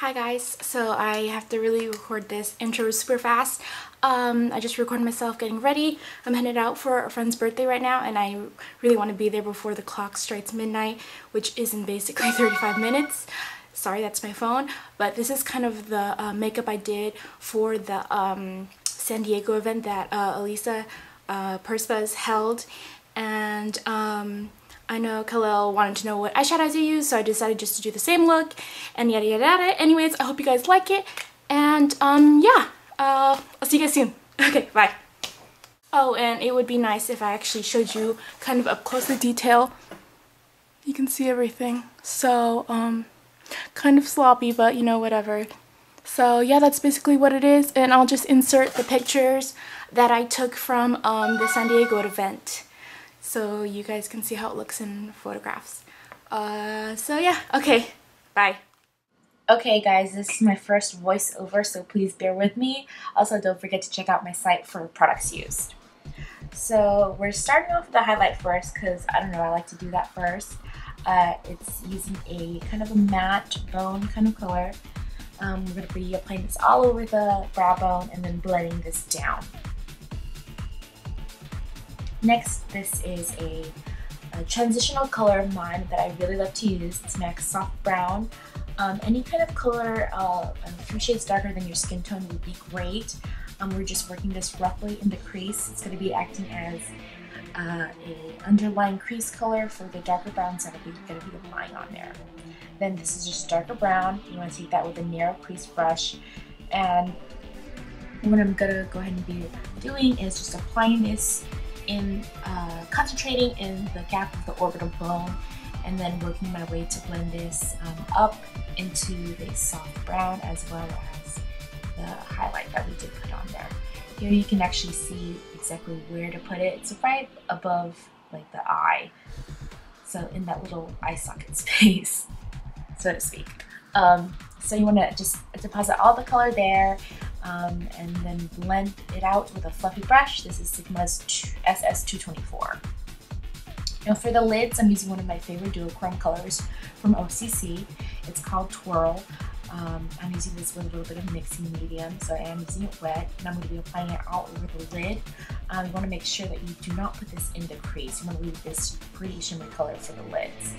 Hi guys, so I have to really record this intro super fast. I just recorded myself getting ready. I'm headed out for a friend's birthday right now and I really want to be there before the clock strikes midnight, which is in basically 35 minutes. Sorry, that's my phone, but this is kind of the makeup I did for the San Diego event that Elessa Pursebuzz held, and I know Khalil wanted to know what eyeshadows I use, so I decided just to do the same look and yada yada yada. Anyways, I hope you guys like it, and yeah, I'll see you guys soon. Okay, bye. Oh, and it would be nice if I actually showed you kind of up close the detail. You can see everything. So, kind of sloppy, but you know, whatever. So yeah, that's basically what it is, and I'll just insert the pictures that I took from the San Diego event, so you guys can see how it looks in photographs. So yeah, okay, bye. Okay guys, this is my first voiceover, so please bear with me. Also, don't forget to check out my site for products used. So we're starting off with the highlight first because, I don't know, I like to do that first. It's using a kind of a matte bone kind of color. We're going to be applying this all over the brow bone and then blending this down. Next, this is a transitional color of mine that I really love to use. It's MAC Soft Brown. Any kind of color a few shades darker than your skin tone would be great. We're just working this roughly in the crease. It's going to be acting as a underlying crease color for the darker browns that are going to be applying on there. Then this is just darker brown. You want to take that with a narrow crease brush, and what I'm going to go ahead and be doing is just applying this in concentrating in the gap of the orbital bone, and then working my way to blend this up into the soft brown as well as the highlight that we did put on there. Here you can actually see exactly where to put it. It's right above like the eye, so in that little eye socket space, so to speak. So you want to just deposit all the color there, and then blend it out with a fluffy brush. This is Sigma's SS224. Now for the lids, I'm using one of my favorite duochrome colors from OCC. It's called Twirl. I'm using this with a little bit of mixing medium, so I am using it wet, and I'm going to be applying it all over the lid. You want to make sure that you do not put this in the crease. You want to leave this pretty shimmery color for the lids.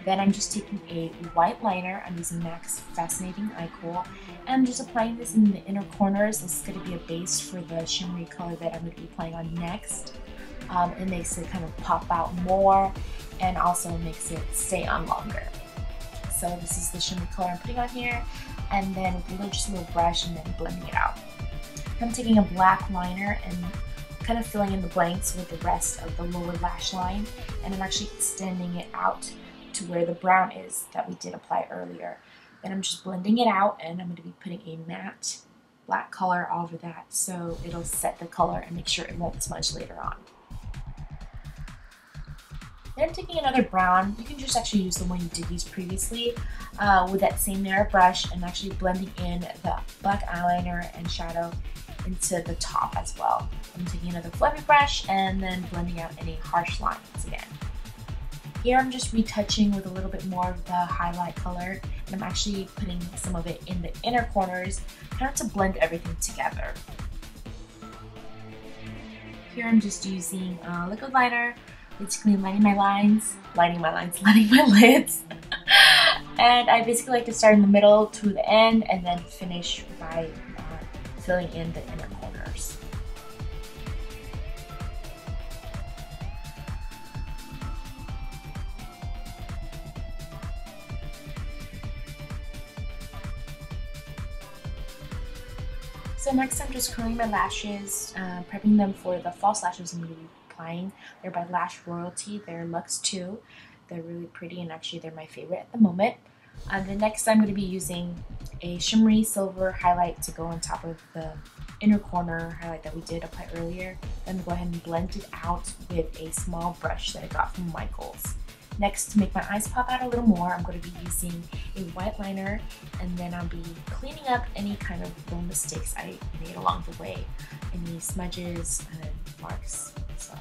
Then I'm just taking a white liner. I'm using MAC's Fascinating Eye Kohl, and I'm just applying this in the inner corners. This is going to be a base for the shimmery color that I'm going to be applying on next. It makes it kind of pop out more and also makes it stay on longer. So this is the shimmery color I'm putting on here, and then with a little brush and then blending it out. I'm taking a black liner and kind of filling in the blanks with the rest of the lower lash line, and I'm actually extending it out to where the brown is that we did apply earlier. Then I'm just blending it out, and I'm going to be putting a matte black color all over that so it'll set the color and make sure it won't smudge later on. Then I'm taking another brown. You can just actually use the one you did use previously with that same narrow brush, and actually blending in the black eyeliner and shadow into the top as well. I'm taking another fluffy brush and then blending out any harsh lines again. Here I'm just retouching with a little bit more of the highlight color, and I'm actually putting some of it in the inner corners, kind of to blend everything together. Here I'm just using liquid liner, basically lining my lids. And I basically like to start in the middle to the end and then finish by filling in the inner corners. So next I'm just curling my lashes, prepping them for the false lashes I'm going to be applying. They're by Lash Royalty. They're Luxe 2. They're really pretty, and actually they're my favorite at the moment. The next I'm going to be using a shimmery silver highlight to go on top of the inner corner highlight that we did apply earlier. Then go ahead and blend it out with a small brush that I got from Michaels. Next, to make my eyes pop out a little more, I'm going to be using a white liner, and then I'll be cleaning up any kind of little mistakes I made along the way, any smudges and marks. So.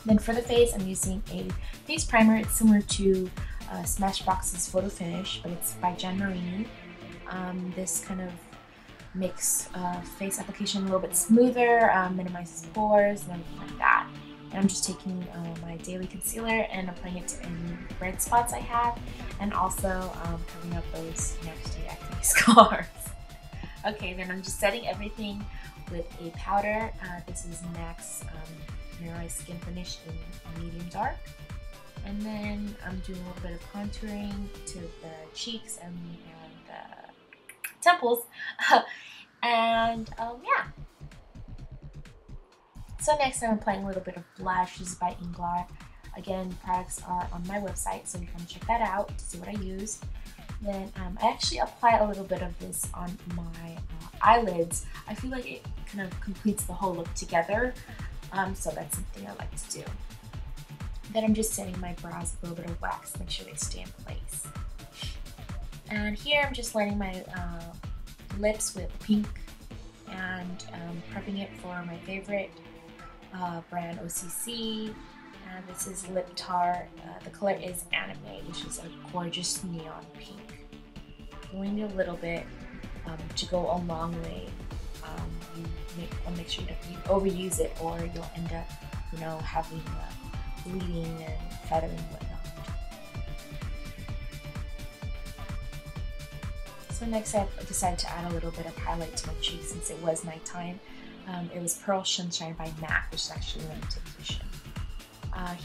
Then for the face, I'm using a face primer. It's similar to Smashbox's Photo Finish, but it's by Jen Marini. This kind of makes face application a little bit smoother, minimizes pores and everything like that. And I'm just taking my daily concealer and applying it to any red spots I have, and also covering up those nasty acne scars. Okay, then I'm just setting everything with a powder. This is MAC's Mineralized Skin Finish in medium dark. And then I'm doing a little bit of contouring to the cheeks and the temples. And yeah. So next I'm applying a little bit of blush. This is by Inglar. Again, products are on my website, so you can check that out to see what I use. Then I actually apply a little bit of this on my eyelids. I feel like it kind of completes the whole look together, so that's something I like to do. Then I'm just setting my brows with a little bit of wax, make sure they stay in place. And here I'm just lining my lips with pink and prepping it for my favorite brand, OCC. And this is Lip Tar. The color is Anime, which is a gorgeous neon pink. Going a little bit to go a long way. You want to make sure that you overuse it, or you'll end up, you know, having bleeding and feathering and whatnot. So next I decided to add a little bit of highlight to my cheeks since it was nighttime. It was Pearl Sunshine by MAC, which is actually a limited edition.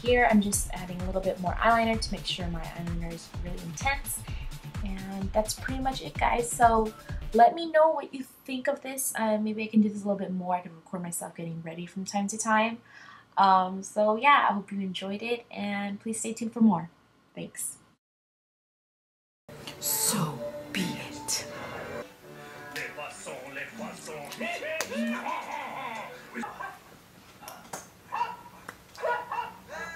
Here I'm just adding a little bit more eyeliner to make sure my eyeliner is really intense. And that's pretty much it, guys. So let me know what you think of this. Maybe I can do this a little bit more. I can record myself getting ready from time to time. So yeah, I hope you enjoyed it, and please stay tuned for more. Thanks.